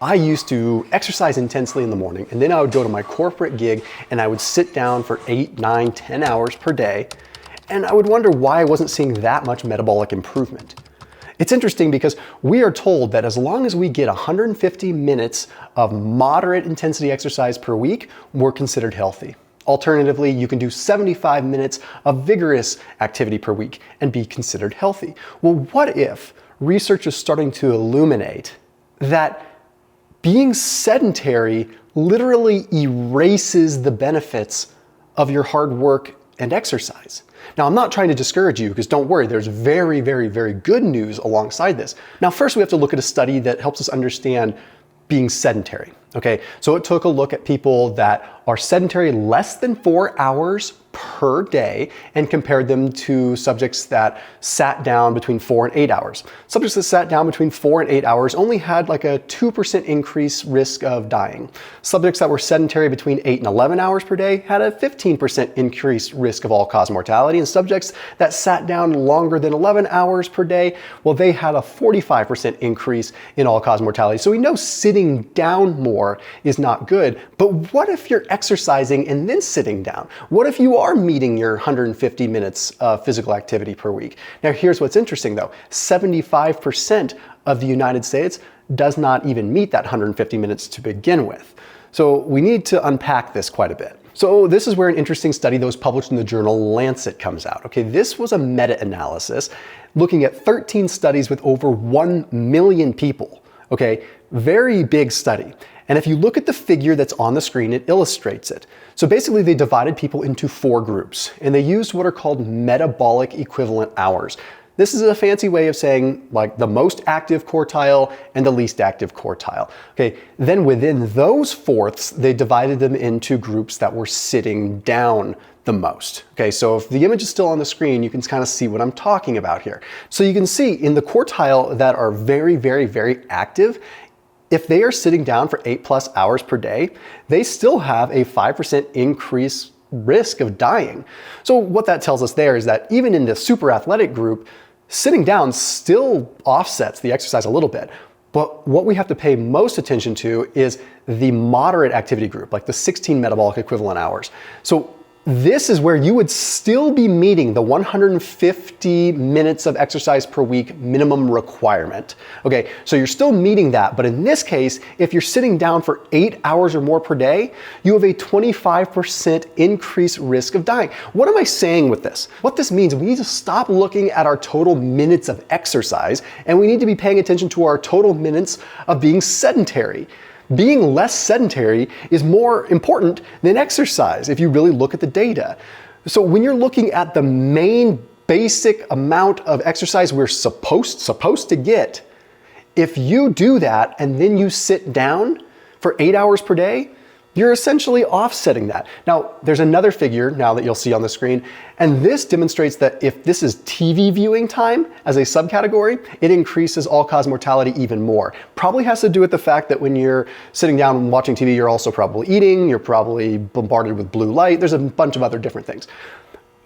I used to exercise intensely in the morning, and then I would go to my corporate gig and I would sit down for 8, 9, 10 hours per day, and I would wonder why I wasn't seeing that much metabolic improvement. It's interesting because we are told that as long as we get 150 minutes of moderate intensity exercise per week, we're considered healthy. Alternatively, you can do 75 minutes of vigorous activity per week and be considered healthy. Well, what if research is starting to illuminate that being sedentary literally erases the benefits of your hard work and exercise? Now, I'm not trying to discourage you, because don't worry, there's very, very, very good news alongside this. Now, first we have to look at a study that helps us understand being sedentary. Okay, so it took a look at people that are sedentary less than 4 hours per day and compared them to subjects that sat down between 4 and 8 hours. Subjects that sat down between 4 and 8 hours only had like a 2% increase risk of dying. Subjects that were sedentary between 8 and 11 hours per day had a 15% increased risk of all-cause mortality, and subjects that sat down longer than 11 hours per day, well, they had a 45% increase in all-cause mortality. So we know sitting down more is not good, but what if you're exercising and then sitting down? What if you are meeting your 150 minutes of physical activity per week? Now, here's what's interesting though. 75% of the United States does not even meet that 150 minutes to begin with. So we need to unpack this quite a bit. So this is where an interesting study that was published in the journal Lancet comes out. Okay, this was a meta-analysis looking at 13 studies with over 1 million people. Okay, very big study. And if you look at the figure that's on the screen, it illustrates it. So basically they divided people into 4 groups, and they used what are called metabolic equivalent hours. This is a fancy way of saying like the most active quartile and the least active quartile. Okay, then within those fourths, they divided them into groups that were sitting down the most. Okay, so if the image is still on the screen, you can kind of see what I'm talking about here. So you can see in the quartile that are very, very, very active, if they are sitting down for 8+ hours per day, they still have a 5% increased risk of dying. So what that tells us there is that even in the super athletic group, sitting down still offsets the exercise a little bit. But what we have to pay most attention to is the moderate activity group, like the 16 metabolic equivalent hours. So this is where you would still be meeting the 150 minutes of exercise per week minimum requirement. Okay, so you're still meeting that, but in this case, if you're sitting down for 8 hours or more per day, you have a 25% increased risk of dying. What am I saying with this? What this means, we need to stop looking at our total minutes of exercise, and we need to be paying attention to our total minutes of being sedentary. Being less sedentary is more important than exercise if you really look at the data. So when you're looking at the main basic amount of exercise we're supposed to get, if you do that and then you sit down for 8 hours per day, you're essentially offsetting that. Now, there's another figure now that you'll see on the screen, and this demonstrates that if this is TV viewing time as a subcategory, it increases all-cause mortality even more. Probably has to do with the fact that when you're sitting down and watching TV, you're also probably eating, you're probably bombarded with blue light, there's a bunch of other different things.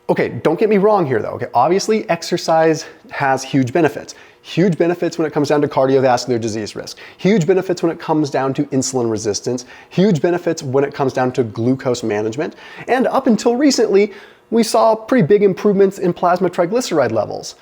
Okay, don't get me wrong here though. Okay, obviously exercise has huge benefits. Huge benefits when it comes down to cardiovascular disease risk. Huge benefits when it comes down to insulin resistance. Huge benefits when it comes down to glucose management. And up until recently, we saw pretty big improvements in plasma triglyceride levels.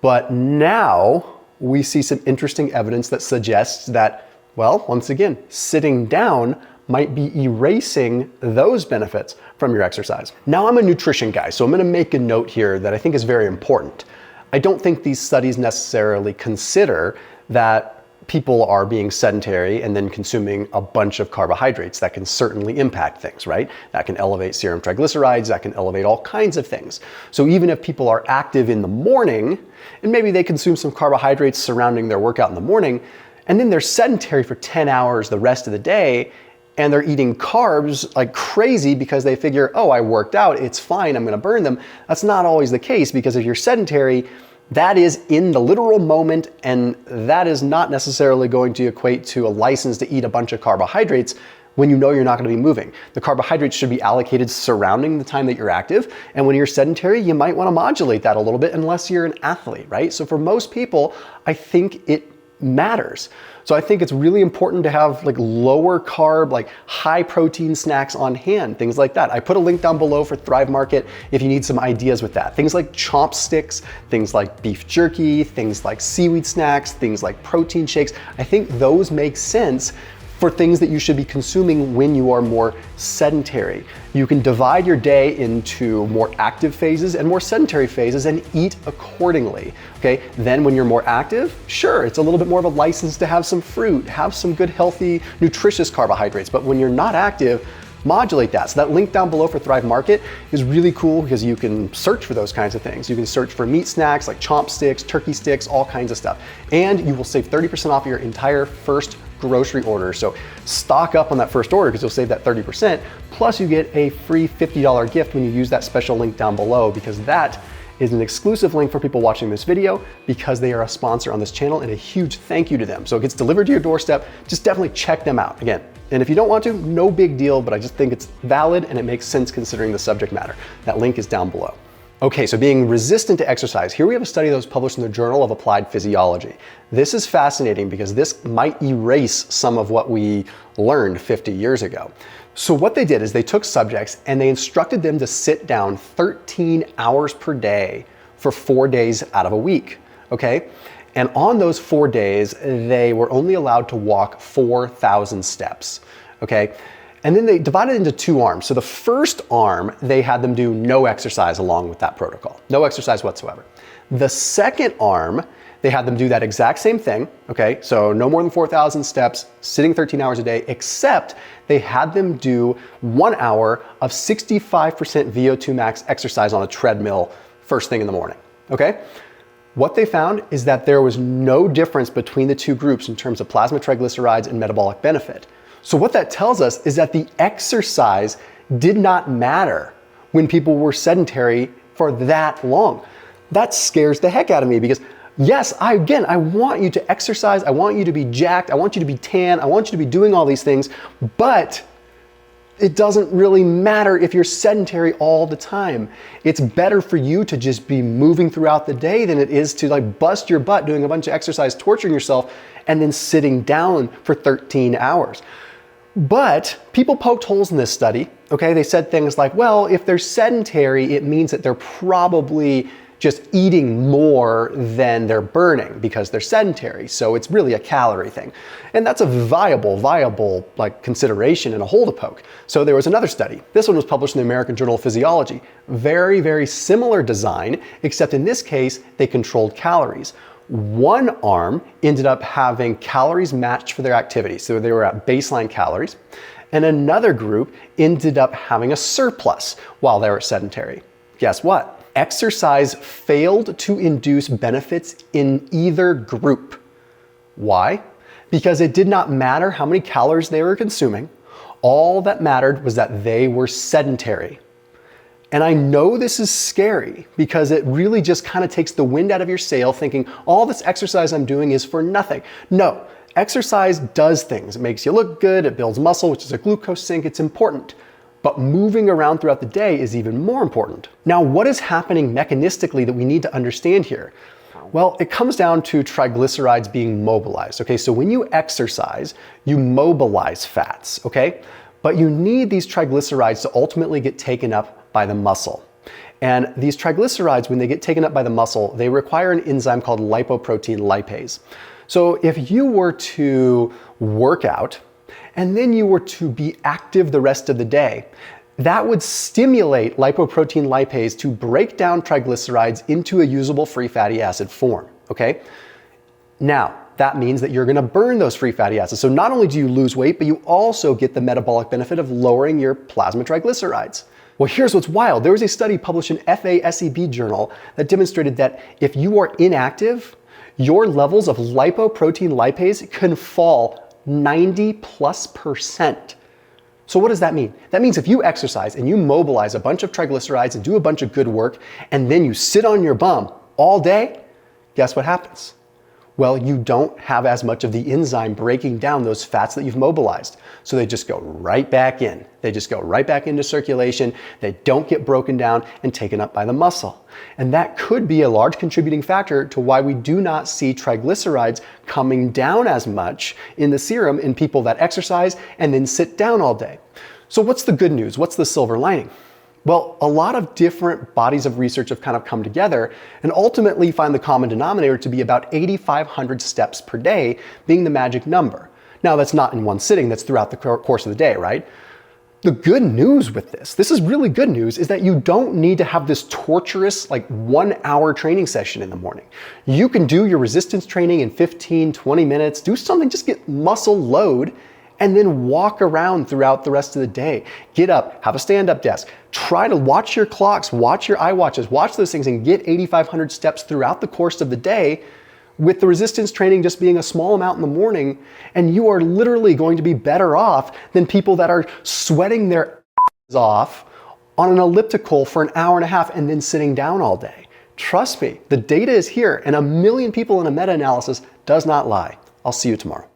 But now we see some interesting evidence that suggests that, well, once again, sitting down might be erasing those benefits from your exercise. Now, I'm a nutrition guy, so I'm gonna make a note here that I think is very important. I don't think these studies necessarily consider that people are being sedentary and then consuming a bunch of carbohydrates. That can certainly impact things, right? That can elevate serum triglycerides, that can elevate all kinds of things. So even if people are active in the morning, and maybe they consume some carbohydrates surrounding their workout in the morning, and then they're sedentary for 10 hours the rest of the day, and they're eating carbs like crazy because they figure, oh, I worked out, it's fine, I'm gonna burn them. That's not always the case, because if you're sedentary, that is in the literal moment, and that is not necessarily going to equate to a license to eat a bunch of carbohydrates when you know you're not gonna be moving. The carbohydrates should be allocated surrounding the time that you're active, and when you're sedentary, you might wanna modulate that a little bit unless you're an athlete, right? So for most people, I think it matters. So I think it's really important to have like lower carb, like high protein snacks on hand, things like that. I put a link down below for Thrive Market if you need some ideas with that. Things like chomp sticks, things like beef jerky, things like seaweed snacks, things like protein shakes. I think those make sense for things that you should be consuming when you are more sedentary. You can divide your day into more active phases and more sedentary phases and eat accordingly, okay? Then when you're more active, sure, it's a little bit more of a license to have some fruit, have some good, healthy, nutritious carbohydrates. But when you're not active, modulate that. So that link down below for Thrive Market is really cool because you can search for those kinds of things. You can search for meat snacks like chomp sticks, turkey sticks, all kinds of stuff. And you will save 30% off your entire first grocery order. So stock up on that first order because you'll save that 30%. Plus you get a free $50 gift when you use that special link down below, because that is an exclusive link for people watching this video because they are a sponsor on this channel, and a huge thank you to them. So it gets delivered to your doorstep. Just definitely check them out again. And if you don't want to, no big deal, but I just think it's valid and it makes sense considering the subject matter. That link is down below. Okay, so being resistant to exercise. Here we have a study that was published in the Journal of Applied Physiology. This is fascinating because this might erase some of what we learned 50 years ago. So what they did is they took subjects and they instructed them to sit down 13 hours per day for 4 days out of a week, okay? And on those 4 days, they were only allowed to walk 4,000 steps, okay? And then they divided it into two arms. So the first arm, they had them do no exercise along with that protocol. No exercise whatsoever. The second arm, they had them do that exact same thing, okay? So no more than 4,000 steps, sitting 13 hours a day, except they had them do 1 hour of 65% VO2 max exercise on a treadmill first thing in the morning, okay? What they found is that there was no difference between the two groups in terms of plasma triglycerides and metabolic benefit. So what that tells us is that the exercise did not matter when people were sedentary for that long. That scares the heck out of me because yes, I want you to exercise. I want you to be jacked. I want you to be tan. I want you to be doing all these things, but it doesn't really matter if you're sedentary all the time. It's better for you to just be moving throughout the day than it is to like bust your butt doing a bunch of exercise, torturing yourself, and then sitting down for 13 hours. But people poked holes in this study, okay? They said things like, well, if they're sedentary, it means that they're probably just eating more than they're burning because they're sedentary. So it's really a calorie thing. And that's a viable like consideration and a hole to poke. So there was another study. This one was published in the American Journal of Physiology. Very, very similar design, except in this case, they controlled calories. One arm ended up having calories matched for their activity. So they were at baseline calories. And another group ended up having a surplus while they were sedentary. Guess what? Exercise failed to induce benefits in either group. Why? Because it did not matter how many calories they were consuming. All that mattered was that they were sedentary. And I know this is scary because it really just kind of takes the wind out of your sail thinking all this exercise I'm doing is for nothing. No, exercise does things. It makes you look good, it builds muscle, which is a glucose sink, it's important. But moving around throughout the day is even more important. Now, what is happening mechanistically that we need to understand here? Well, it comes down to triglycerides being mobilized, okay? So when you exercise, you mobilize fats, okay? But you need these triglycerides to ultimately get taken up by the muscle. And these triglycerides, when they get taken up by the muscle, they require an enzyme called lipoprotein lipase. So if you were to work out and then you were to be active the rest of the day, that would stimulate lipoprotein lipase to break down triglycerides into a usable free fatty acid form, okay? Now, that means that you're gonna burn those free fatty acids. So not only do you lose weight, but you also get the metabolic benefit of lowering your plasma triglycerides. Well, here's what's wild. There was a study published in FASEB journal that demonstrated that if you are inactive, your levels of lipoprotein lipase can fall 90+%. So what does that mean? That means if you exercise and you mobilize a bunch of triglycerides and do a bunch of good work, and then you sit on your bum all day, guess what happens? Well, you don't have as much of the enzyme breaking down those fats that you've mobilized. So they just go right back in. They just go right back into circulation. They don't get broken down and taken up by the muscle. And that could be a large contributing factor to why we do not see triglycerides coming down as much in the serum in people that exercise and then sit down all day. So what's the good news? What's the silver lining? Well, a lot of different bodies of research have kind of come together and ultimately find the common denominator to be about 8,500 steps per day being the magic number. Now, that's not in one sitting, that's throughout the course of the day, right? The good news with this is really good news, is that you don't need to have this torturous, like 1 hour training session in the morning. You can do your resistance training in 15, 20 minutes, do something, just get muscle load, and then walk around throughout the rest of the day. Get up, have a stand-up desk, try to watch your clocks, watch your iWatches, watch those things and get 8,500 steps throughout the course of the day, with the resistance training just being a small amount in the morning, and you are literally going to be better off than people that are sweating their off on an elliptical for an hour and a half and then sitting down all day. Trust me, the data is here, and 1 million people in a meta-analysis does not lie. I'll see you tomorrow.